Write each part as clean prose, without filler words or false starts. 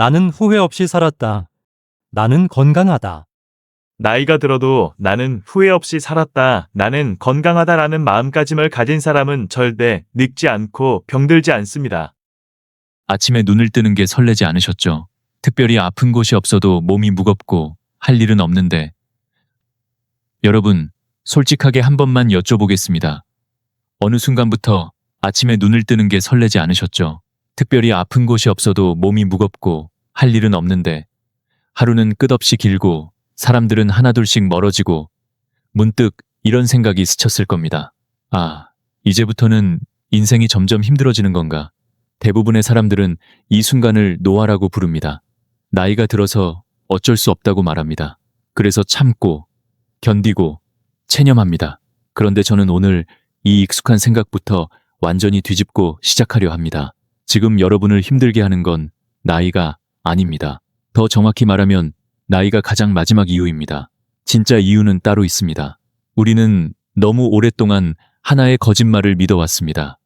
나는 후회 없이 살았다. 나는 건강하다. 나이가 들어도 나는 후회 없이 살았다. 나는 건강하다라는 마음가짐을 가진 사람은 절대 늙지 않고 병들지 않습니다. 아침에 눈을 뜨는 게 설레지 않으셨죠? 특별히 아픈 곳이 없어도 몸이 무겁고 할 일은 없는데. 여러분, 솔직하게 한 번만 여쭤보겠습니다. 어느 순간부터 아침에 눈을 뜨는 게 설레지 않으셨죠? 특별히 아픈 곳이 없어도 몸이 무겁고 할 일은 없는데. 하루는 끝없이 길고 사람들은 하나둘씩 멀어지고 문득 이런 생각이 스쳤을 겁니다. 아, 이제부터는 인생이 점점 힘들어지는 건가? 대부분의 사람들은 이 순간을 노화라고 부릅니다. 나이가 들어서 어쩔 수 없다고 말합니다. 그래서 참고, 견디고, 체념합니다. 그런데 저는 오늘 이 익숙한 생각부터 완전히 뒤집고 시작하려 합니다. 지금 여러분을 힘들게 하는 건 나이가 아닙니다. 더 정확히 말하면 나이가 가장 마지막 이유입니다. 진짜 이유는 따로 있습니다. 우리는 너무 오랫동안 하나의 거짓말을 믿어왔습니다.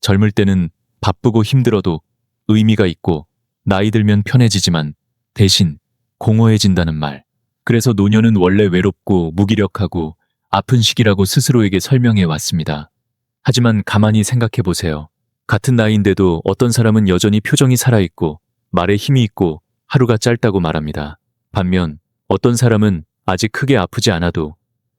젊을 때는 바쁘고 힘들어도 의미가 있고 나이 들면 편해지지만 대신 공허해진다는 말. 그래서 노년은 원래 외롭고 무기력하고 아픈 시기라고 스스로에게 설명해 왔습니다. 하지만 가만히 생각해 보세요. 같은 나이인데도 어떤 사람은 여전히 표정이 살아있고 말에 힘이 있고 하루가 짧다고 말합니다. 반면 어떤 사람은 아직 크게 아프지 않아도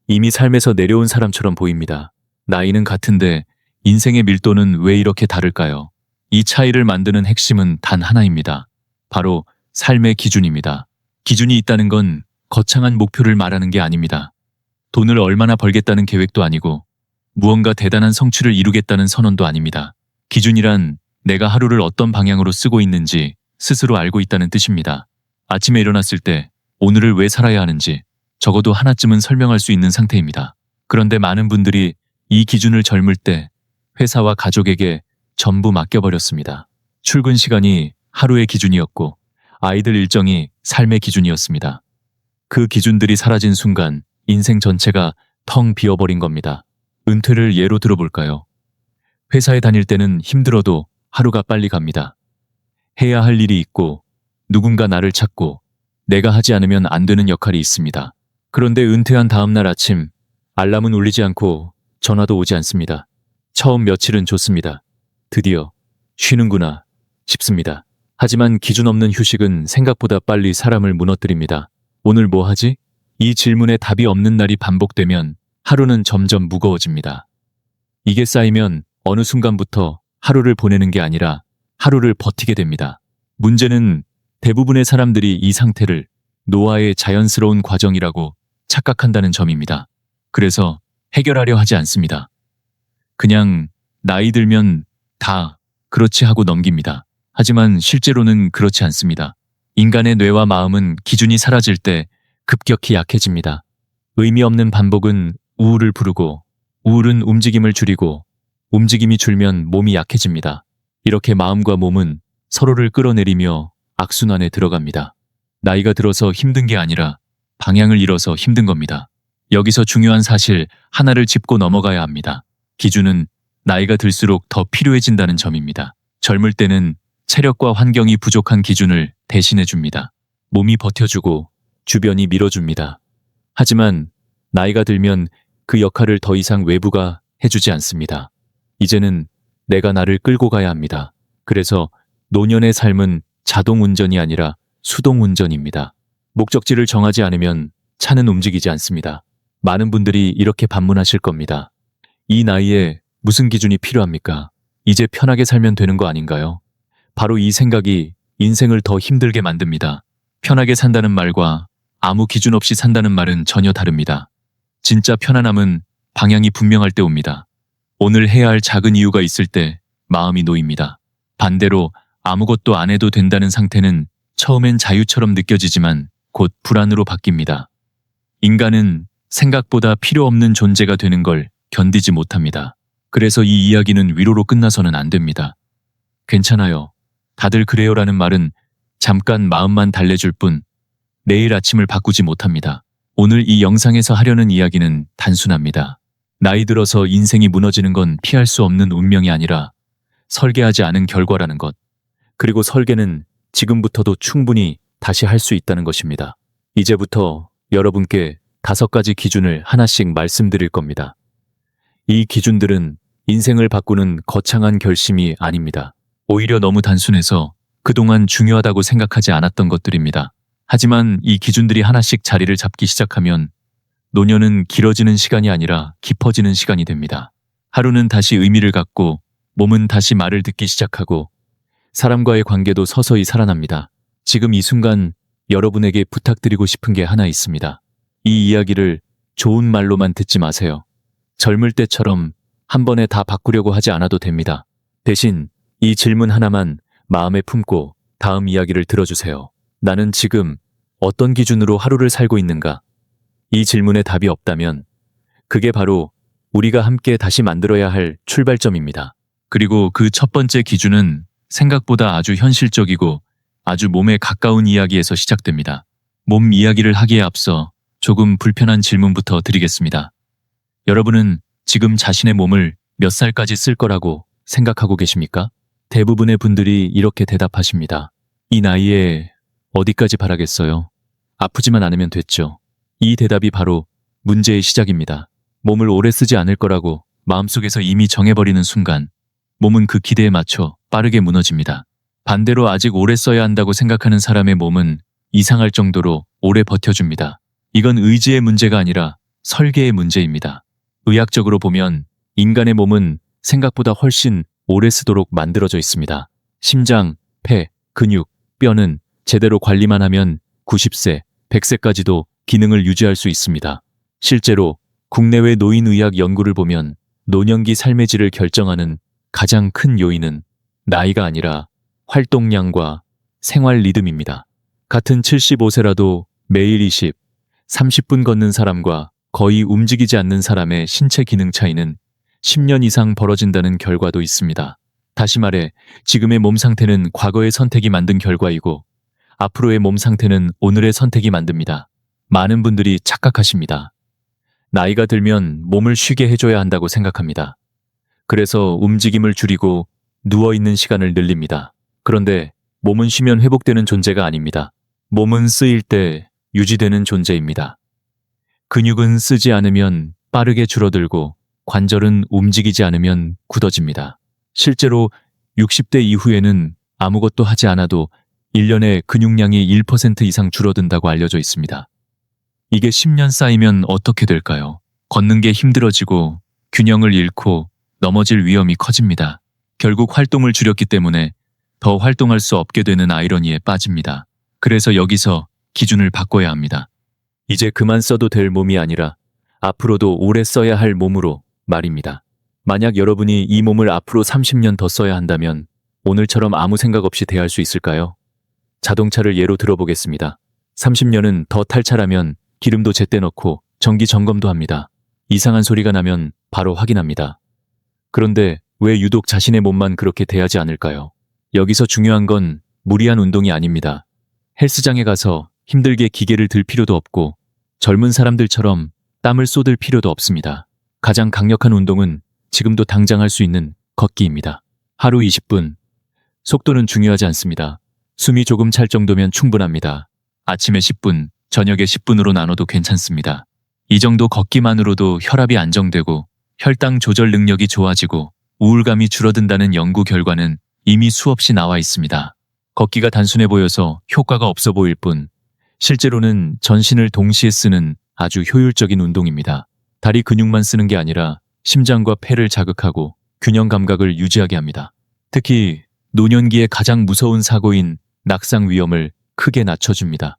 이미 삶에서 내려온 사람처럼 보입니다. 나이는 같은데 인생의 밀도는 왜 이렇게 다를까요? 이 차이를 만드는 핵심은 단 하나입니다. 바로 삶의 기준입니다. 기준이 있다는 건 거창한 목표를 말하는 게 아닙니다. 돈을 얼마나 벌겠다는 계획도 아니고 무언가 대단한 성취를 이루겠다는 선언도 아닙니다. 기준이란 내가 하루를 어떤 방향으로 쓰고 있는지 스스로 알고 있다는 뜻입니다. 아침에 일어났을 때 오늘을 왜 살아야 하는지 적어도 하나쯤은 설명할 수 있는 상태입니다. 그런데 많은 분들이 이 기준을 젊을 때 회사와 가족에게 전부 맡겨버렸습니다. 출근 시간이 하루의 기준이었고 아이들 일정이 삶의 기준이었습니다. 그 기준들이 사라진 순간 인생 전체가 텅 비어버린 겁니다. 은퇴를 예로 들어볼까요? 회사에 다닐 때는 힘들어도 하루가 빨리 갑니다. 해야 할 일이 있고 누군가 나를 찾고 내가 하지 않으면 안 되는 역할이 있습니다. 그런데 은퇴한 다음 날 아침 알람은 울리지 않고 전화도 오지 않습니다. 처음 며칠은 좋습니다. 드디어 쉬는구나 싶습니다. 하지만 기준 없는 휴식은 생각보다 빨리 사람을 무너뜨립니다. 오늘 뭐 하지? 이 질문에 답이 없는 날이 반복되면 하루는 점점 무거워집니다. 이게 쌓이면 어느 순간부터 하루를 보내는 게 아니라 하루를 버티게 됩니다. 문제는 대부분의 사람들이 이 상태를 노화의 자연스러운 과정이라고 착각한다는 점입니다. 그래서 해결하려 하지 않습니다. 그냥 나이 들면 다 그렇지 하고 넘깁니다. 하지만 실제로는 그렇지 않습니다. 인간의 뇌와 마음은 기준이 사라질 때 급격히 약해집니다. 의미 없는 반복은 우울을 부르고 우울은 움직임을 줄이고 움직임이 줄면 몸이 약해집니다. 이렇게 마음과 몸은 서로를 끌어내리며 악순환에 들어갑니다. 나이가 들어서 힘든 게 아니라 방향을 잃어서 힘든 겁니다. 여기서 중요한 사실 하나를 짚고 넘어가야 합니다. 기준은 나이가 들수록 더 필요해진다는 점입니다. 젊을 때는 체력과 환경이 부족한 기준을 대신해 줍니다. 몸이 버텨주고 주변이 밀어줍니다. 하지만 나이가 들면 그 역할을 더 이상 외부가 해주지 않습니다. 이제는 내가 나를 끌고 가야 합니다. 그래서 노년의 삶은 자동 운전이 아니라 수동 운전입니다. 목적지를 정하지 않으면 차는 움직이지 않습니다. 많은 분들이 이렇게 반문하실 겁니다. 이 나이에 무슨 기준이 필요합니까? 이제 편하게 살면 되는 거 아닌가요? 바로 이 생각이 인생을 더 힘들게 만듭니다. 편하게 산다는 말과 아무 기준 없이 산다는 말은 전혀 다릅니다. 진짜 편안함은 방향이 분명할 때 옵니다. 오늘 해야 할 작은 이유가 있을 때 마음이 놓입니다. 반대로 아무것도 안 해도 된다는 상태는 처음엔 자유처럼 느껴지지만 곧 불안으로 바뀝니다. 인간은 생각보다 필요 없는 존재가 되는 걸 견디지 못합니다. 그래서 이 이야기는 위로로 끝나서는 안 됩니다. 괜찮아요. 다들 그래요라는 말은 잠깐 마음만 달래줄 뿐 내일 아침을 바꾸지 못합니다. 오늘 이 영상에서 하려는 이야기는 단순합니다. 나이 들어서 인생이 무너지는 건 피할 수 없는 운명이 아니라 설계하지 않은 결과라는 것. 그리고 설계는 지금부터도 충분히 다시 할 수 있다는 것입니다. 이제부터 여러분께 5가지 기준을 하나씩 말씀드릴 겁니다. 이 기준들은 인생을 바꾸는 거창한 결심이 아닙니다. 오히려 너무 단순해서 그동안 중요하다고 생각하지 않았던 것들입니다. 하지만 이 기준들이 하나씩 자리를 잡기 시작하면 노년은 길어지는 시간이 아니라 깊어지는 시간이 됩니다. 하루는 다시 의미를 갖고 몸은 다시 말을 듣기 시작하고 사람과의 관계도 서서히 살아납니다. 지금 이 순간 여러분에게 부탁드리고 싶은 게 하나 있습니다. 이 이야기를 좋은 말로만 듣지 마세요. 젊을 때처럼 한 번에 다 바꾸려고 하지 않아도 됩니다. 대신 이 질문 하나만 마음에 품고 다음 이야기를 들어주세요. 나는 지금 어떤 기준으로 하루를 살고 있는가? 이 질문에 답이 없다면 그게 바로 우리가 함께 다시 만들어야 할 출발점입니다. 그리고 그 첫 번째 기준은 생각보다 아주 현실적이고 아주 몸에 가까운 이야기에서 시작됩니다. 몸 이야기를 하기에 앞서 조금 불편한 질문부터 드리겠습니다. 여러분은 지금 자신의 몸을 몇 살까지 쓸 거라고 생각하고 계십니까? 대부분의 분들이 이렇게 대답하십니다. 이 나이에 어디까지 바라겠어요? 아프지만 않으면 됐죠. 이 대답이 바로 문제의 시작입니다. 몸을 오래 쓰지 않을 거라고 마음속에서 이미 정해버리는 순간 몸은 그 기대에 맞춰 빠르게 무너집니다. 반대로 아직 오래 써야 한다고 생각하는 사람의 몸은 이상할 정도로 오래 버텨줍니다. 이건 의지의 문제가 아니라 설계의 문제입니다. 의학적으로 보면 인간의 몸은 생각보다 훨씬 오래 쓰도록 만들어져 있습니다. 심장, 폐, 근육, 뼈는 제대로 관리만 하면 90세, 100세까지도 기능을 유지할 수 있습니다. 실제로 국내외 노인의학 연구를 보면 노년기 삶의 질을 결정하는 가장 큰 요인은 나이가 아니라 활동량과 생활 리듬입니다. 같은 75세라도 매일 30분 걷는 사람과 거의 움직이지 않는 사람의 신체 기능 차이는 10년 이상 벌어진다는 결과도 있습니다. 다시 말해 지금의 몸 상태는 과거의 선택이 만든 결과이고 앞으로의 몸 상태는 오늘의 선택이 만듭니다. 많은 분들이 착각하십니다. 나이가 들면 몸을 쉬게 해줘야 한다고 생각합니다. 그래서 움직임을 줄이고 누워있는 시간을 늘립니다. 그런데 몸은 쉬면 회복되는 존재가 아닙니다. 몸은 쓰일 때 유지되는 존재입니다. 근육은 쓰지 않으면 빠르게 줄어들고 관절은 움직이지 않으면 굳어집니다. 실제로 60대 이후에는 아무것도 하지 않아도 1년에 근육량이 1% 이상 줄어든다고 알려져 있습니다. 이게 10년 쌓이면 어떻게 될까요? 걷는 게 힘들어지고 균형을 잃고 넘어질 위험이 커집니다. 결국 활동을 줄였기 때문에 더 활동할 수 없게 되는 아이러니에 빠집니다. 그래서 여기서 기준을 바꿔야 합니다. 이제 그만 써도 될 몸이 아니라 앞으로도 오래 써야 할 몸으로 말입니다. 만약 여러분이 이 몸을 앞으로 30년 더 써야 한다면 오늘처럼 아무 생각 없이 대할 수 있을까요? 자동차를 예로 들어보겠습니다. 30년은 더 탈차라면 기름도 제때 넣고 정기 점검도 합니다. 이상한 소리가 나면 바로 확인합니다. 그런데 왜 유독 자신의 몸만 그렇게 대하지 않을까요? 여기서 중요한 건 무리한 운동이 아닙니다. 헬스장에 가서 힘들게 기계를 들 필요도 없고 젊은 사람들처럼 땀을 쏟을 필요도 없습니다. 가장 강력한 운동은 지금도 당장 할 수 있는 걷기입니다. 하루 20분. 속도는 중요하지 않습니다. 숨이 조금 찰 정도면 충분합니다. 아침에 10분, 저녁에 10분으로 나눠도 괜찮습니다. 이 정도 걷기만으로도 혈압이 안정되고 혈당 조절 능력이 좋아지고 우울감이 줄어든다는 연구 결과는 이미 수없이 나와 있습니다. 걷기가 단순해 보여서 효과가 없어 보일 뿐 실제로는 전신을 동시에 쓰는 아주 효율적인 운동입니다. 다리 근육만 쓰는 게 아니라 심장과 폐를 자극하고 균형 감각을 유지하게 합니다. 특히 노년기의 가장 무서운 사고인 낙상 위험을 크게 낮춰줍니다.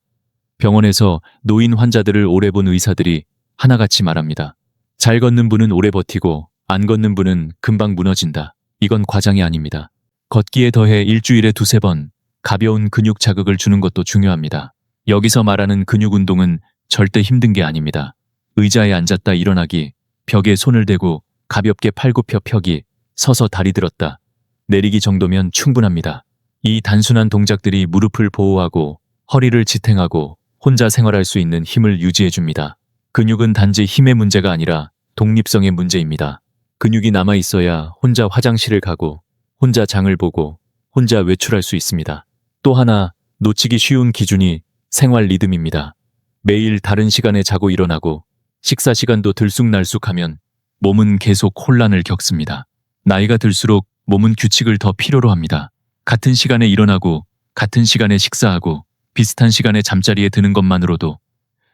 병원에서 노인 환자들을 오래 본 의사들이 하나같이 말합니다. 잘 걷는 분은 오래 버티고 안 걷는 분은 금방 무너진다. 이건 과장이 아닙니다. 걷기에 더해 일주일에 2-3번 가벼운 근육 자극을 주는 것도 중요합니다. 여기서 말하는 근육 운동은 절대 힘든 게 아닙니다. 의자에 앉았다 일어나기, 벽에 손을 대고 가볍게 팔굽혀 펴기, 서서 다리 들었다, 내리기 정도면 충분합니다. 이 단순한 동작들이 무릎을 보호하고 허리를 지탱하고 혼자 생활할 수 있는 힘을 유지해줍니다. 근육은 단지 힘의 문제가 아니라 독립성의 문제입니다. 근육이 남아있어야 혼자 화장실을 가고 혼자 장을 보고 혼자 외출할 수 있습니다. 또 하나 놓치기 쉬운 기준이 생활 리듬입니다. 매일 다른 시간에 자고 일어나고 식사 시간도 들쑥날쑥하면 몸은 계속 혼란을 겪습니다. 나이가 들수록 몸은 규칙을 더 필요로 합니다. 같은 시간에 일어나고 같은 시간에 식사하고 비슷한 시간에 잠자리에 드는 것만으로도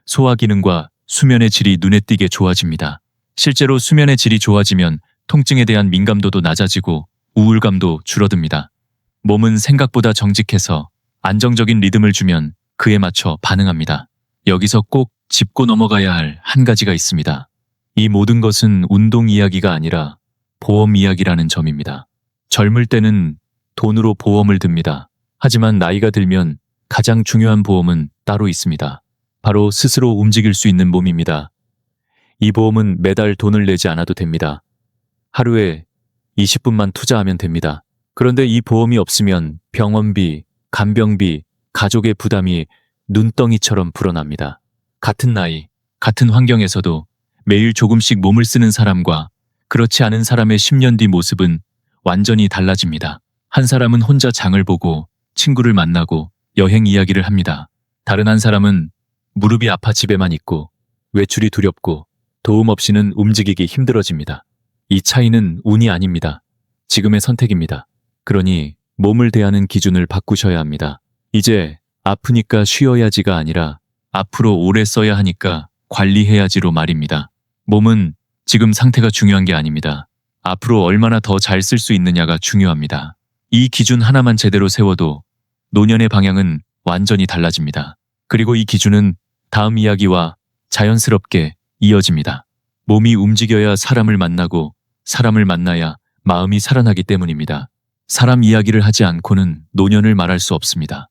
소화 기능과 수면의 질이 눈에 띄게 좋아집니다. 실제로 수면의 질이 좋아지면 통증에 대한 민감도도 낮아지고 우울감도 줄어듭니다. 몸은 생각보다 정직해서 안정적인 리듬을 주면 그에 맞춰 반응합니다. 여기서 꼭 짚고 넘어가야 할 한 가지가 있습니다. 이 모든 것은 운동 이야기가 아니라 보험 이야기라는 점입니다. 젊을 때는 돈으로 보험을 듭니다. 하지만 나이가 들면 가장 중요한 보험은 따로 있습니다. 바로 스스로 움직일 수 있는 몸입니다. 이 보험은 매달 돈을 내지 않아도 됩니다. 하루에 20분만 투자하면 됩니다. 그런데 이 보험이 없으면 병원비, 간병비, 가족의 부담이 눈덩이처럼 불어납니다. 같은 나이, 같은 환경에서도 매일 조금씩 몸을 쓰는 사람과 그렇지 않은 사람의 10년 뒤 모습은 완전히 달라집니다. 한 사람은 혼자 장을 보고 친구를 만나고 여행 이야기를 합니다. 다른 한 사람은 무릎이 아파 집에만 있고 외출이 두렵고 도움 없이는 움직이기 힘들어집니다. 이 차이는 운이 아닙니다. 지금의 선택입니다. 그러니 몸을 대하는 기준을 바꾸셔야 합니다. 이제 아프니까 쉬어야지가 아니라 앞으로 오래 써야 하니까 관리해야지로 말입니다. 몸은 지금 상태가 중요한 게 아닙니다. 앞으로 얼마나 더 잘 쓸 수 있느냐가 중요합니다. 이 기준 하나만 제대로 세워도 노년의 방향은 완전히 달라집니다. 그리고 이 기준은 다음 이야기와 자연스럽게 이어집니다. 몸이 움직여야 사람을 만나고 사람을 만나야 마음이 살아나기 때문입니다. 사람 이야기를 하지 않고는 노년을 말할 수 없습니다.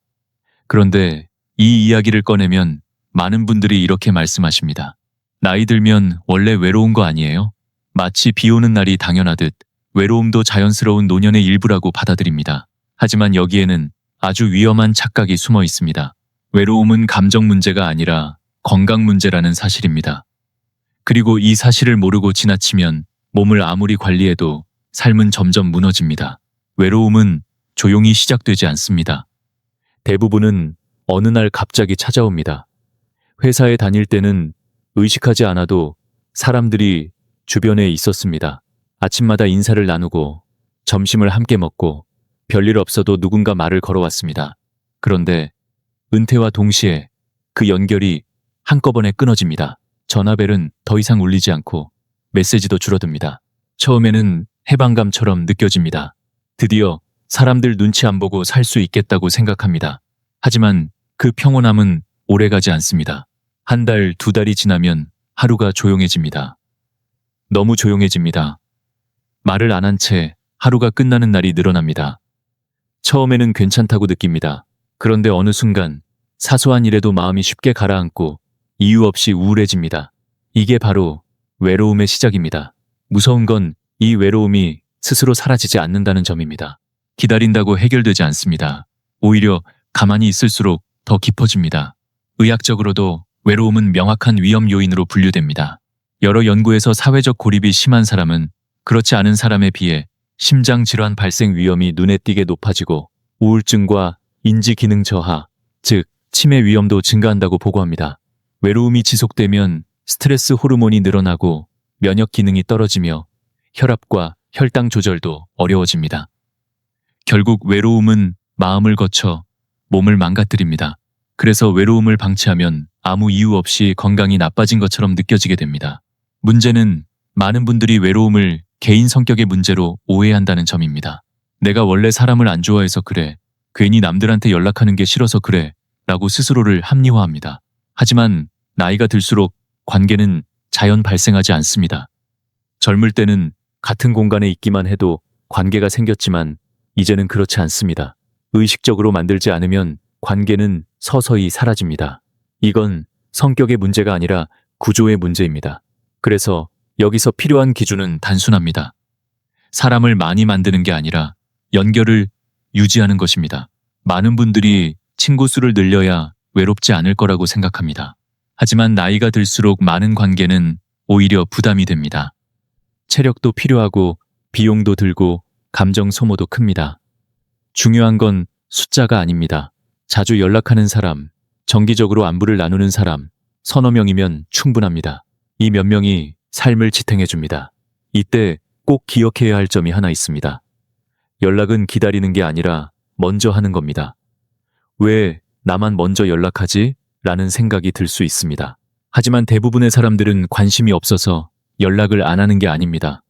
그런데 이 이야기를 꺼내면 많은 분들이 이렇게 말씀하십니다. 나이 들면 원래 외로운 거 아니에요? 마치 비 오는 날이 당연하듯 외로움도 자연스러운 노년의 일부라고 받아들입니다. 하지만 여기에는 아주 위험한 착각이 숨어 있습니다. 외로움은 감정 문제가 아니라 건강 문제라는 사실입니다. 그리고 이 사실을 모르고 지나치면 몸을 아무리 관리해도 삶은 점점 무너집니다. 외로움은 조용히 시작되지 않습니다. 대부분은 어느 날 갑자기 찾아옵니다. 회사에 다닐 때는 의식하지 않아도 사람들이 주변에 있었습니다. 아침마다 인사를 나누고 점심을 함께 먹고 별일 없어도 누군가 말을 걸어왔습니다. 그런데 은퇴와 동시에 그 연결이 한꺼번에 끊어집니다. 전화벨은 더 이상 울리지 않고 메시지도 줄어듭니다. 처음에는 해방감처럼 느껴집니다. 드디어 사람들 눈치 안 보고 살 수 있겠다고 생각합니다. 하지만 그 평온함은 오래가지 않습니다. 한 달, 두 달이 지나면 하루가 조용해집니다. 너무 조용해집니다. 말을 안 한 채 하루가 끝나는 날이 늘어납니다. 처음에는 괜찮다고 느낍니다. 그런데 어느 순간 사소한 일에도 마음이 쉽게 가라앉고 이유 없이 우울해집니다. 이게 바로 외로움의 시작입니다. 무서운 건 이 외로움이 스스로 사라지지 않는다는 점입니다. 기다린다고 해결되지 않습니다. 오히려 가만히 있을수록 더 깊어집니다. 의학적으로도 외로움은 명확한 위험 요인으로 분류됩니다. 여러 연구에서 사회적 고립이 심한 사람은 그렇지 않은 사람에 비해 심장 질환 발생 위험이 눈에 띄게 높아지고 우울증과 인지 기능 저하, 즉 치매 위험도 증가한다고 보고합니다. 외로움이 지속되면 스트레스 호르몬이 늘어나고 면역 기능이 떨어지며 혈압과 혈당 조절도 어려워집니다. 결국 외로움은 마음을 거쳐 몸을 망가뜨립니다. 그래서 외로움을 방치하면 아무 이유 없이 건강이 나빠진 것처럼 느껴지게 됩니다. 문제는 많은 분들이 외로움을 개인 성격의 문제로 오해한다는 점입니다. 내가 원래 사람을 안 좋아해서 그래, 괜히 남들한테 연락하는 게 싫어서 그래 라고 스스로를 합리화합니다. 하지만 나이가 들수록 관계는 자연 발생하지 않습니다. 젊을 때는 같은 공간에 있기만 해도 관계가 생겼지만 이제는 그렇지 않습니다. 의식적으로 만들지 않으면 관계는 서서히 사라집니다. 이건 성격의 문제가 아니라 구조의 문제입니다. 그래서 여기서 필요한 기준은 단순합니다. 사람을 많이 만드는 게 아니라 연결을 유지하는 것입니다. 많은 분들이 친구 수를 늘려야 외롭지 않을 거라고 생각합니다. 하지만 나이가 들수록 많은 관계는 오히려 부담이 됩니다. 체력도 필요하고 비용도 들고 감정 소모도 큽니다. 중요한 건 숫자가 아닙니다. 자주 연락하는 사람, 정기적으로 안부를 나누는 사람, 서너 명이면 충분합니다. 이 몇 명이 삶을 지탱해 줍니다. 이때 꼭 기억해야 할 점이 하나 있습니다. 연락은 기다리는 게 아니라 먼저 하는 겁니다. 왜 나만 먼저 연락하지? 라는 생각이 들 수 있습니다. 하지만 대부분의 사람들은 관심이 없어서 연락을 안 하는 게 아닙니다.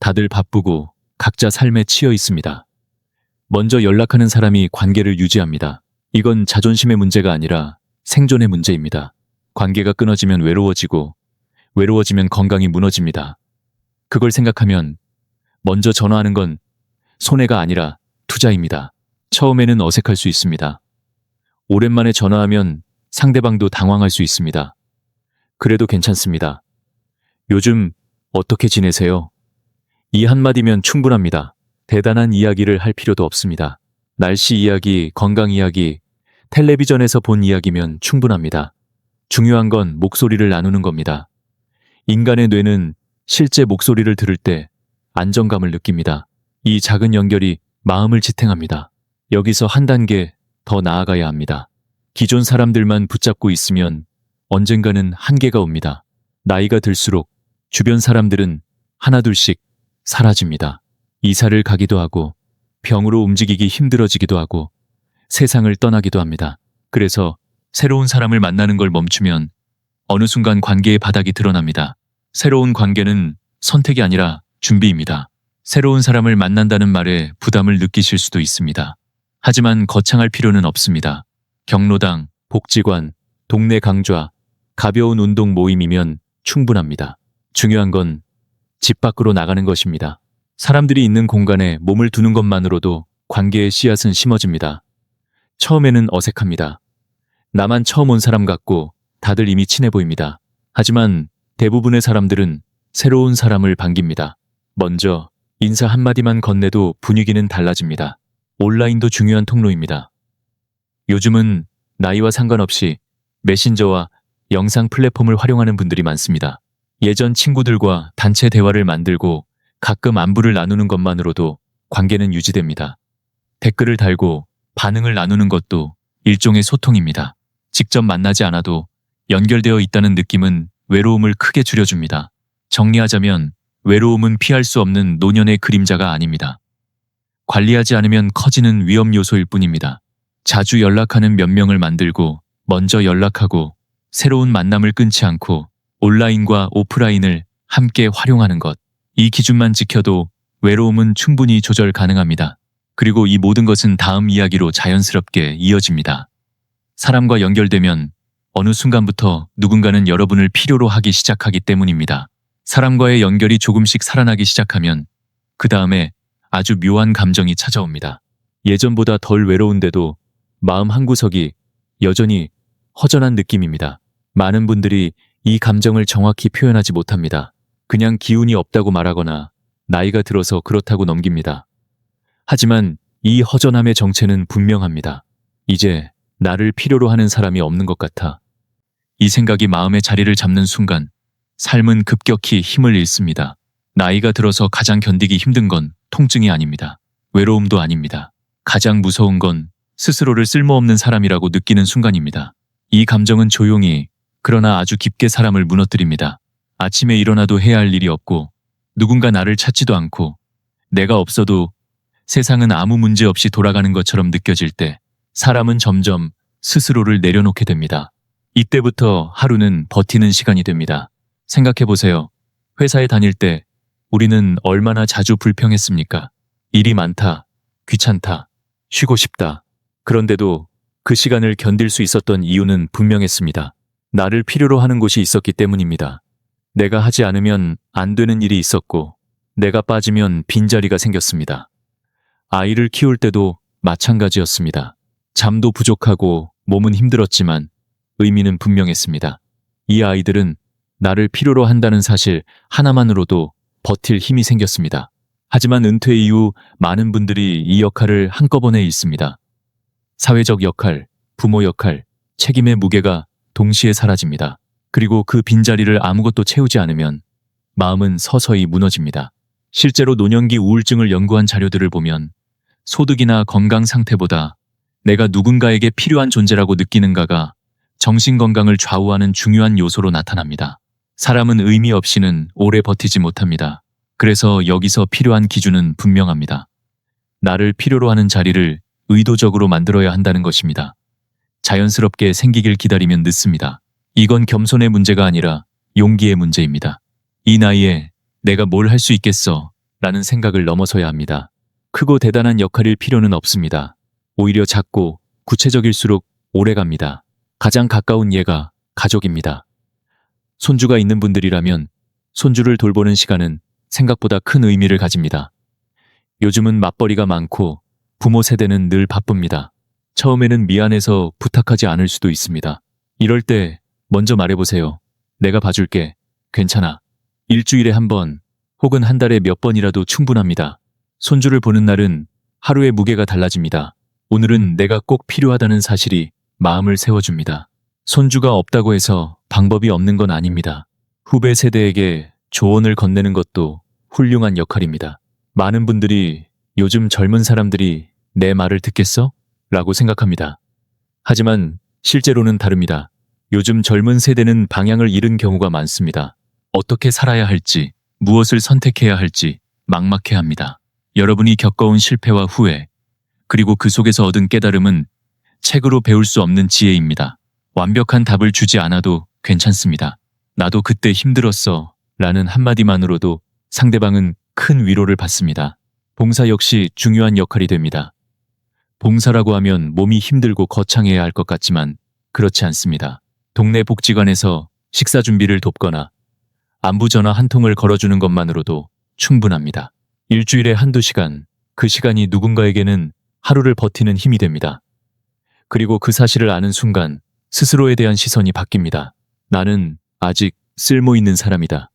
다들 바쁘고 각자 삶에 치여 있습니다. 먼저 연락하는 사람이 관계를 유지합니다. 이건 자존심의 문제가 아니라 생존의 문제입니다. 관계가 끊어지면 외로워지고 외로워지면 건강이 무너집니다. 그걸 생각하면 먼저 전화하는 건 손해가 아니라 투자입니다. 처음에는 어색할 수 있습니다. 오랜만에 전화하면 상대방도 당황할 수 있습니다. 그래도 괜찮습니다. 요즘 어떻게 지내세요? 이 한마디면 충분합니다. 대단한 이야기를 할 필요도 없습니다. 날씨 이야기, 건강 이야기, 텔레비전에서 본 이야기면 충분합니다. 중요한 건 목소리를 나누는 겁니다. 인간의 뇌는 실제 목소리를 들을 때 안정감을 느낍니다. 이 작은 연결이 마음을 지탱합니다. 여기서 한 단계 더 나아가야 합니다. 기존 사람들만 붙잡고 있으면 언젠가는 한계가 옵니다. 나이가 들수록 주변 사람들은 하나둘씩 사라집니다. 이사를 가기도 하고 병으로 움직이기 힘들어지기도 하고 세상을 떠나기도 합니다. 그래서 새로운 사람을 만나는 걸 멈추면 어느 순간 관계의 바닥이 드러납니다. 새로운 관계는 선택이 아니라 준비입니다. 새로운 사람을 만난다는 말에 부담을 느끼실 수도 있습니다. 하지만 거창할 필요는 없습니다. 경로당, 복지관, 동네 강좌, 가벼운 운동 모임이면 충분합니다. 중요한 건 집 밖으로 나가는 것입니다. 사람들이 있는 공간에 몸을 두는 것만으로도 관계의 씨앗은 심어집니다. 처음에는 어색합니다. 나만 처음 온 사람 같고 다들 이미 친해 보입니다. 하지만 대부분의 사람들은 새로운 사람을 반깁니다. 먼저 인사 한마디만 건네도 분위기는 달라집니다. 온라인도 중요한 통로입니다. 요즘은 나이와 상관없이 메신저와 영상 플랫폼을 활용하는 분들이 많습니다. 예전 친구들과 단체 대화를 만들고 가끔 안부를 나누는 것만으로도 관계는 유지됩니다. 댓글을 달고 반응을 나누는 것도 일종의 소통입니다. 직접 만나지 않아도 연결되어 있다는 느낌은 외로움을 크게 줄여줍니다. 정리하자면 외로움은 피할 수 없는 노년의 그림자가 아닙니다. 관리하지 않으면 커지는 위험 요소일 뿐입니다. 자주 연락하는 몇 명을 만들고 먼저 연락하고 새로운 만남을 끊지 않고 온라인과 오프라인을 함께 활용하는 것. 이 기준만 지켜도 외로움은 충분히 조절 가능합니다. 그리고 이 모든 것은 다음 이야기로 자연스럽게 이어집니다. 사람과 연결되면 어느 순간부터 누군가는 여러분을 필요로 하기 시작하기 때문입니다. 사람과의 연결이 조금씩 살아나기 시작하면 그 다음에 아주 묘한 감정이 찾아옵니다. 예전보다 덜 외로운데도 마음 한구석이 여전히 허전한 느낌입니다. 많은 분들이 이 감정을 정확히 표현하지 못합니다. 그냥 기운이 없다고 말하거나 나이가 들어서 그렇다고 넘깁니다. 하지만 이 허전함의 정체는 분명합니다. 이제 나를 필요로 하는 사람이 없는 것 같아. 이 생각이 마음의 자리를 잡는 순간 삶은 급격히 힘을 잃습니다. 나이가 들어서 가장 견디기 힘든 건 통증이 아닙니다. 외로움도 아닙니다. 가장 무서운 건 스스로를 쓸모없는 사람이라고 느끼는 순간입니다. 이 감정은 조용히 그러나 아주 깊게 사람을 무너뜨립니다. 아침에 일어나도 해야 할 일이 없고 누군가 나를 찾지도 않고 내가 없어도 세상은 아무 문제 없이 돌아가는 것처럼 느껴질 때 사람은 점점 스스로를 내려놓게 됩니다. 이때부터 하루는 버티는 시간이 됩니다. 생각해보세요. 회사에 다닐 때 우리는 얼마나 자주 불평했습니까? 일이 많다, 귀찮다, 쉬고 싶다. 그런데도 그 시간을 견딜 수 있었던 이유는 분명했습니다. 나를 필요로 하는 곳이 있었기 때문입니다. 내가 하지 않으면 안 되는 일이 있었고 내가 빠지면 빈자리가 생겼습니다. 아이를 키울 때도 마찬가지였습니다. 잠도 부족하고 몸은 힘들었지만 의미는 분명했습니다. 이 아이들은 나를 필요로 한다는 사실 하나만으로도 버틸 힘이 생겼습니다. 하지만 은퇴 이후 많은 분들이 이 역할을 한꺼번에 잃습니다. 사회적 역할, 부모 역할, 책임의 무게가 동시에 사라집니다. 그리고 그 빈자리를 아무것도 채우지 않으면 마음은 서서히 무너집니다. 실제로 노년기 우울증을 연구한 자료들을 보면 소득이나 건강 상태보다 내가 누군가에게 필요한 존재라고 느끼는가가 정신건강을 좌우하는 중요한 요소로 나타납니다. 사람은 의미 없이는 오래 버티지 못합니다. 그래서 여기서 필요한 기준은 분명합니다. 나를 필요로 하는 자리를 의도적으로 만들어야 한다는 것입니다. 자연스럽게 생기길 기다리면 늦습니다. 이건 겸손의 문제가 아니라 용기의 문제입니다. 이 나이에 내가 뭘 할 수 있겠어 라는 생각을 넘어서야 합니다. 크고 대단한 역할일 필요는 없습니다. 오히려 작고 구체적일수록 오래 갑니다. 가장 가까운 예가 가족입니다. 손주가 있는 분들이라면 손주를 돌보는 시간은 생각보다 큰 의미를 가집니다. 요즘은 맞벌이가 많고 부모 세대는 늘 바쁩니다. 처음에는 미안해서 부탁하지 않을 수도 있습니다. 이럴 때 먼저 말해보세요. 내가 봐줄게. 괜찮아. 일주일에 한 번 혹은 한 달에 몇 번이라도 충분합니다. 손주를 보는 날은 하루의 무게가 달라집니다. 오늘은 내가 꼭 필요하다는 사실이 마음을 세워줍니다. 손주가 없다고 해서 방법이 없는 건 아닙니다. 후배 세대에게 조언을 건네는 것도 훌륭한 역할입니다. 많은 분들이 요즘 젊은 사람들이 내 말을 듣겠어? 라고 생각합니다. 하지만 실제로는 다릅니다. 요즘 젊은 세대는 방향을 잃은 경우가 많습니다. 어떻게 살아야 할지, 무엇을 선택해야 할지 막막해합니다. 여러분이 겪어온 실패와 후회, 그리고 그 속에서 얻은 깨달음은 책으로 배울 수 없는 지혜입니다. 완벽한 답을 주지 않아도 괜찮습니다. 나도 그때 힘들었어 라는 한마디만으로도 상대방은 큰 위로를 받습니다. 봉사 역시 중요한 역할이 됩니다. 봉사라고 하면 몸이 힘들고 거창해야 할 것 같지만 그렇지 않습니다. 동네 복지관에서 식사 준비를 돕거나 안부 전화 한 통을 걸어주는 것만으로도 충분합니다. 일주일에 한두 시간, 그 시간이 누군가에게는 하루를 버티는 힘이 됩니다. 그리고 그 사실을 아는 순간 스스로에 대한 시선이 바뀝니다. 나는 아직 쓸모 있는 사람이다.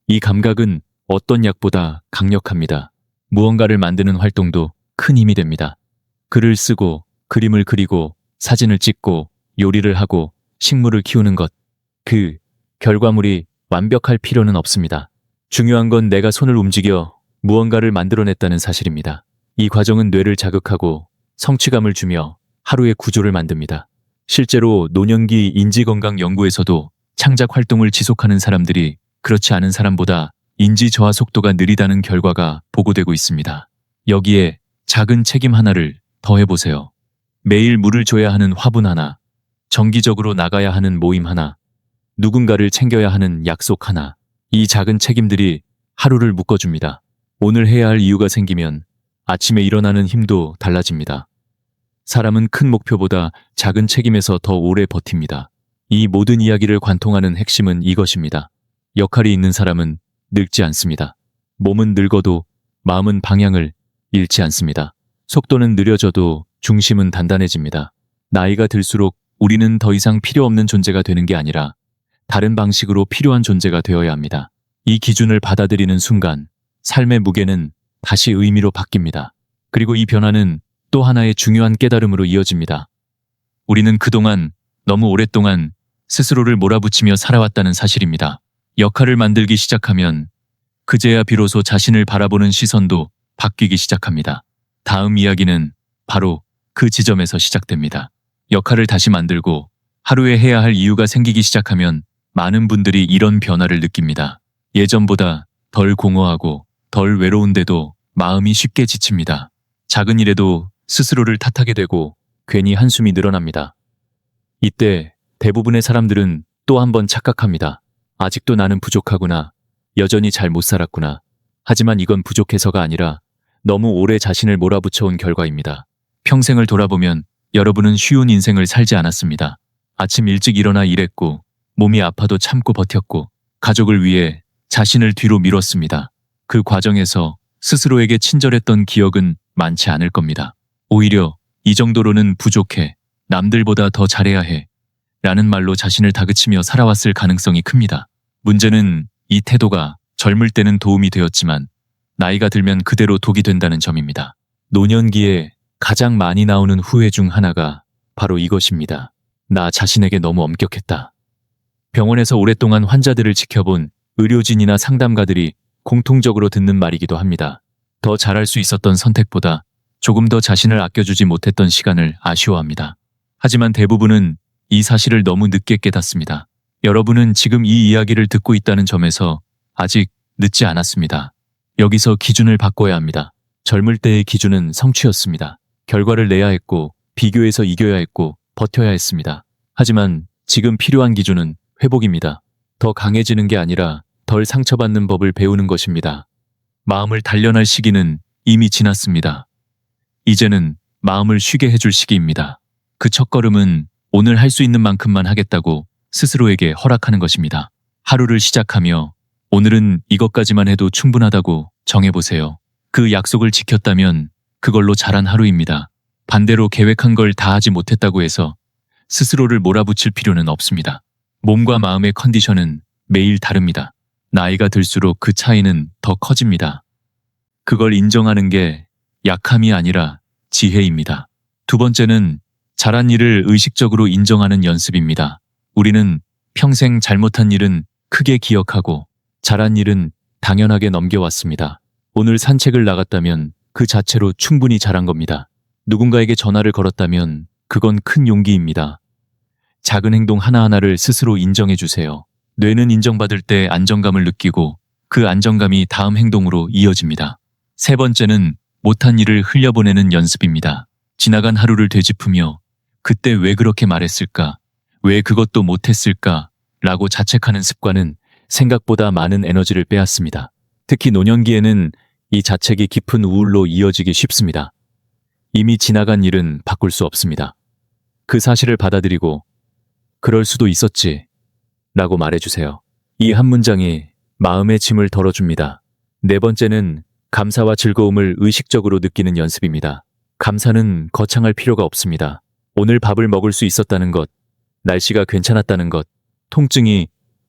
이 감각은 어떤 약보다 강력합니다. 무언가를 만드는 활동도 큰 힘이 됩니다. 글을 쓰고, 그림을 그리고, 사진을 찍고, 요리를 하고, 식물을 키우는 것. 그 결과물이 완벽할 필요는 없습니다. 중요한 건 내가 손을 움직여 무언가를 만들어냈다는 사실입니다. 이 과정은 뇌를 자극하고 성취감을 주며 하루의 구조를 만듭니다. 실제로 노년기 인지건강 연구에서도 창작 활동을 지속하는 사람들이 그렇지 않은 사람보다 인지 저하 속도가 느리다는 결과가 보고되고 있습니다. 여기에 작은 책임 하나를 더해보세요. 매일 물을 줘야 하는 화분 하나, 정기적으로 나가야 하는 모임 하나, 누군가를 챙겨야 하는 약속 하나. 이 작은 책임들이 하루를 묶어줍니다. 오늘 해야 할 이유가 생기면 아침에 일어나는 힘도 달라집니다. 사람은 큰 목표보다 작은 책임에서 더 오래 버팁니다. 이 모든 이야기를 관통하는 핵심은 이것입니다. 역할이 있는 사람은 늙지 않습니다. 몸은 늙어도 마음은 방향을 잃지 않습니다. 속도는 느려져도 중심은 단단해집니다. 나이가 들수록 우리는 더 이상 필요 없는 존재가 되는 게 아니라 다른 방식으로 필요한 존재가 되어야 합니다. 이 기준을 받아들이는 순간 삶의 무게는 다시 의미로 바뀝니다. 그리고 이 변화는 또 하나의 중요한 깨달음으로 이어집니다. 우리는 그동안 너무 오랫동안 스스로를 몰아붙이며 살아왔다는 사실입니다. 역할을 만들기 시작하면 그제야 비로소 자신을 바라보는 시선도 바뀌기 시작합니다. 다음 이야기는 바로 그 지점에서 시작됩니다. 역할을 다시 만들고 하루에 해야 할 이유가 생기기 시작하면 많은 분들이 이런 변화를 느낍니다. 예전보다 덜 공허하고 덜 외로운데도 마음이 쉽게 지칩니다. 작은 일에도 스스로를 탓하게 되고 괜히 한숨이 늘어납니다. 이때 대부분의 사람들은 또 한 번 착각합니다. 아직도 나는 부족하구나. 여전히 잘 못 살았구나. 하지만 이건 부족해서가 아니라 너무 오래 자신을 몰아붙여온 결과입니다. 평생을 돌아보면 여러분은 쉬운 인생을 살지 않았습니다. 아침 일찍 일어나 일했고 몸이 아파도 참고 버텼고 가족을 위해 자신을 뒤로 미뤘습니다. 그 과정에서 스스로에게 친절했던 기억은 많지 않을 겁니다. 오히려 이 정도로는 부족해, 남들보다 더 잘해야 해 라는 말로 자신을 다그치며 살아왔을 가능성이 큽니다. 문제는 이 태도가 젊을 때는 도움이 되었지만 나이가 들면 그대로 독이 된다는 점입니다. 노년기에 가장 많이 나오는 후회 중 하나가 바로 이것입니다. 나 자신에게 너무 엄격했다. 병원에서 오랫동안 환자들을 지켜본 의료진이나 상담가들이 공통적으로 듣는 말이기도 합니다. 더 잘할 수 있었던 선택보다 조금 더 자신을 아껴주지 못했던 시간을 아쉬워합니다. 하지만 대부분은 이 사실을 너무 늦게 깨닫습니다. 여러분은 지금 이 이야기를 듣고 있다는 점에서 아직 늦지 않았습니다. 여기서 기준을 바꿔야 합니다. 젊을 때의 기준은 성취였습니다. 결과를 내야 했고, 비교해서 이겨야 했고, 버텨야 했습니다. 하지만 지금 필요한 기준은 회복입니다. 더 강해지는 게 아니라 덜 상처받는 법을 배우는 것입니다. 마음을 단련할 시기는 이미 지났습니다. 이제는 마음을 쉬게 해줄 시기입니다. 그 첫걸음은 오늘 할 수 있는 만큼만 하겠다고 스스로에게 허락하는 것입니다. 하루를 시작하며 오늘은 이것까지만 해도 충분하다고 정해보세요. 그 약속을 지켰다면 그걸로 잘한 하루입니다. 반대로 계획한 걸 다 하지 못했다고 해서 스스로를 몰아붙일 필요는 없습니다. 몸과 마음의 컨디션은 매일 다릅니다. 나이가 들수록 그 차이는 더 커집니다. 그걸 인정하는 게 약함이 아니라 지혜입니다. 두 번째는 잘한 일을 의식적으로 인정하는 연습입니다. 우리는 평생 잘못한 일은 크게 기억하고 잘한 일은 당연하게 넘겨왔습니다. 오늘 산책을 나갔다면 그 자체로 충분히 잘한 겁니다. 누군가에게 전화를 걸었다면 그건 큰 용기입니다. 작은 행동 하나하나를 스스로 인정해 주세요. 뇌는 인정받을 때 안정감을 느끼고 그 안정감이 다음 행동으로 이어집니다. 세 번째는 못한 일을 흘려보내는 연습입니다. 지나간 하루를 되짚으며 그때 왜 그렇게 말했을까? 왜 그것도 못했을까? 라고 자책하는 습관은 생각보다 많은 에너지를 빼앗습니다. 특히 노년기에는 이 자책이 깊은 우울로 이어지기 쉽습니다. 이미 지나간 일은 바꿀 수 없습니다. 그 사실을 받아들이고 그럴 수도 있었지 라고 말해주세요. 이 한 문장이 마음의 짐을 덜어줍니다. 네 번째는 감사와 즐거움을 의식적으로 느끼는 연습입니다. 감사는 거창할 필요가 없습니다. 오늘 밥을 먹을 수 있었다는 것, 날씨가 괜찮았다는 것, 통증이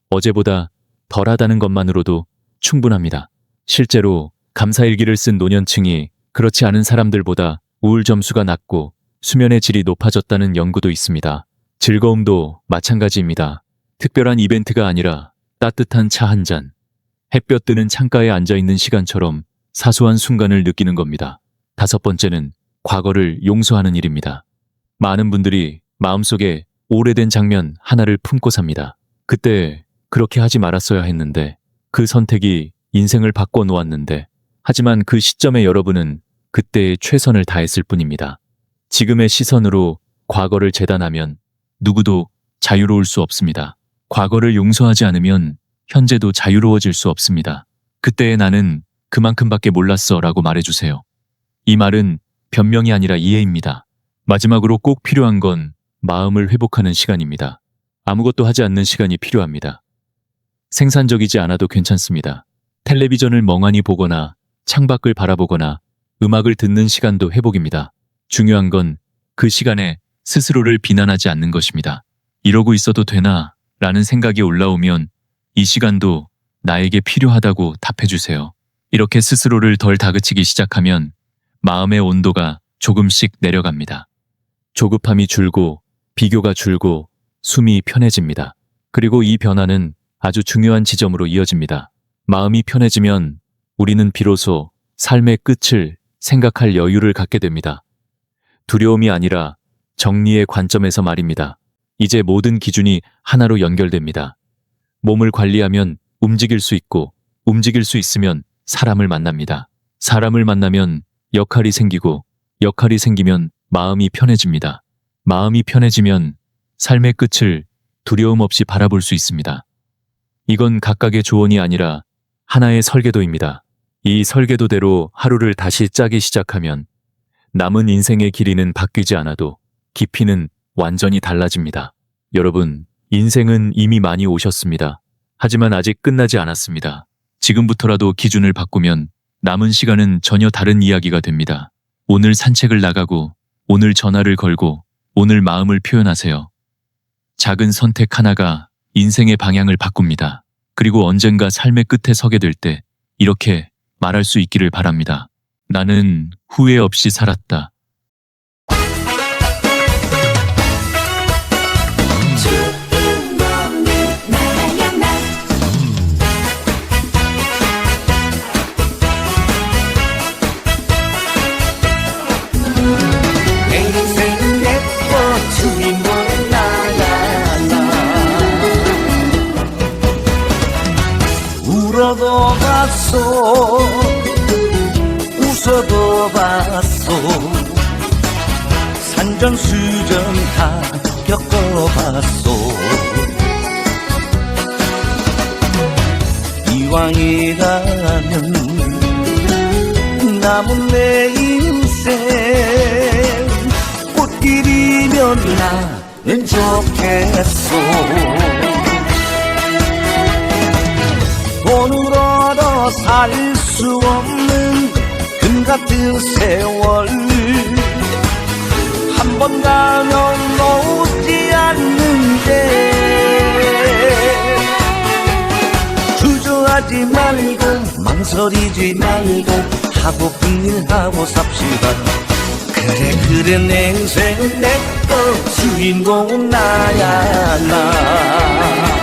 어제보다 덜하다는 것만으로도 충분합니다. 실제로 감사일기를 쓴 노년층이 그렇지 않은 사람들보다 우울 점수가 낮고 수면의 질이 높아졌다는 연구도 있습니다. 즐거움도 마찬가지입니다. 특별한 이벤트가 아니라 따뜻한 차 한 잔, 햇볕 드는 창가에 앉아있는 시간처럼 사소한 순간을 느끼는 겁니다. 다섯 번째는 과거를 용서하는 일입니다. 많은 분들이 마음속에 오래된 장면 하나를 품고 삽니다. 그때 그렇게 하지 말았어야 했는데, 그 선택이 인생을 바꿔놓았는데, 하지만 그 시점에 여러분은 그때의 최선을 다했을 뿐입니다. 지금의 시선으로 과거를 재단하면 누구도 자유로울 수 없습니다. 과거를 용서하지 않으면 현재도 자유로워질 수 없습니다. 그때의 나는 그만큼밖에 몰랐어 라고 말해주세요. 이 말은 변명이 아니라 이해입니다. 마지막으로 꼭 필요한 건 마음을 회복하는 시간입니다. 아무것도 하지 않는 시간이 필요합니다. 생산적이지 않아도 괜찮습니다. 텔레비전을 멍하니 보거나 창밖을 바라보거나 음악을 듣는 시간도 회복입니다. 중요한 건 그 시간에 스스로를 비난하지 않는 것입니다. 이러고 있어도 되나? 라는 생각이 올라오면 이 시간도 나에게 필요하다고 답해주세요. 이렇게 스스로를 덜 다그치기 시작하면 마음의 온도가 조금씩 내려갑니다. 조급함이 줄고 비교가 줄고 숨이 편해집니다. 그리고 이 변화는 아주 중요한 지점으로 이어집니다. 마음이 편해지면 우리는 비로소 삶의 끝을 생각할 여유를 갖게 됩니다. 두려움이 아니라 정리의 관점에서 말입니다. 이제 모든 기준이 하나로 연결됩니다. 몸을 관리하면 움직일 수 있고, 움직일 수 있으면 사람을 만납니다. 사람을 만나면 역할이 생기고, 역할이 생기면 마음이 편해집니다. 마음이 편해지면 삶의 끝을 두려움 없이 바라볼 수 있습니다. 이건 각각의 조언이 아니라 하나의 설계도입니다. 이 설계도대로 하루를 다시 짜기 시작하면 남은 인생의 길이는 바뀌지 않아도 깊이는 완전히 달라집니다. 여러분, 인생은 이미 많이 오셨습니다. 하지만 아직 끝나지 않았습니다. 지금부터라도 기준을 바꾸면 남은 시간은 전혀 다른 이야기가 됩니다. 오늘 산책을 나가고, 오늘 전화를 걸고, 오늘 마음을 표현하세요. 작은 선택 하나가 인생의 방향을 바꿉니다. 그리고 언젠가 삶의 끝에 서게 될 때 이렇게 말할 수 있기를 바랍니다. 나는 후회 없이 살았다. 봤소 웃어도 봤소 산전수전 다 겪어봤소 이왕이라면 남은 내 인생 꽃길이면 나는 좋겠소 돈을 얻어 살 수 없는 금같은 세월 한 번 가면 오지 않는데 주저하지 말고 망설이지 말고 하고픈 일 하고 삽시다 그래 내 인생은 내꺼 주인공은 나야 나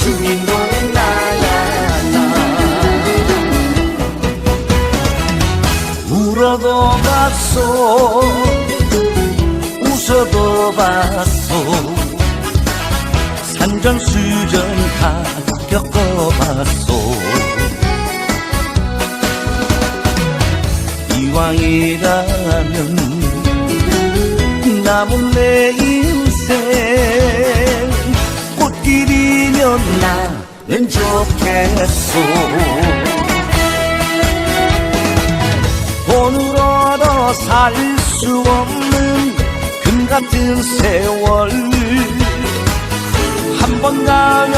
주인공은 나야 나 울어도 봤소 웃어도 봤소 산전수전 다 겪어봤소 이왕이라면 남은 내 인생 꽃길이면 나는 좋겠소 돈을 얻어 살 수 없는 금같은 세월 한 번 가면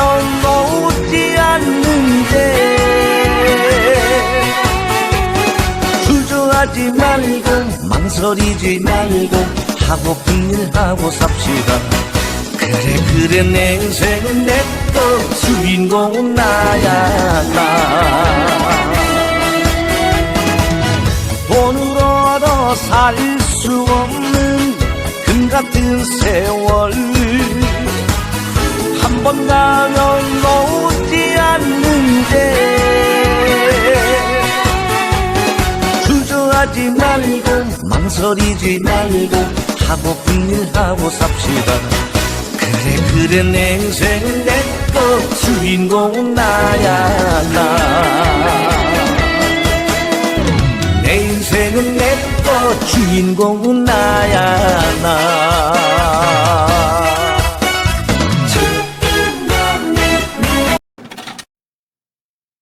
오지 않는데 주저하지 말고 망설이지 말고 하고픈 일 하고 삽시다 그래 내 인생은 내꺼 주인공은 나야 나 돈을 얻어 살 수 없는 금같은 세월 한 번 가면 오지 않는데 주저하지 말고 망설이지 말고 하고픈 일 하고 삽시다 그래 내 인생은 내꺼 주인공은 나야 나 내 인생은 내꺼 주인공은 나야 나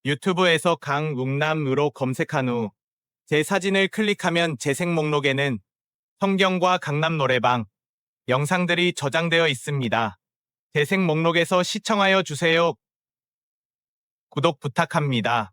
유튜브에서 강웅남으로 검색한 후 제 사진을 클릭하면 재생 목록에는 성경과 강남 노래방 영상들이 저장되어 있습니다. 재생 목록에서 시청하여 주세요. 구독 부탁합니다.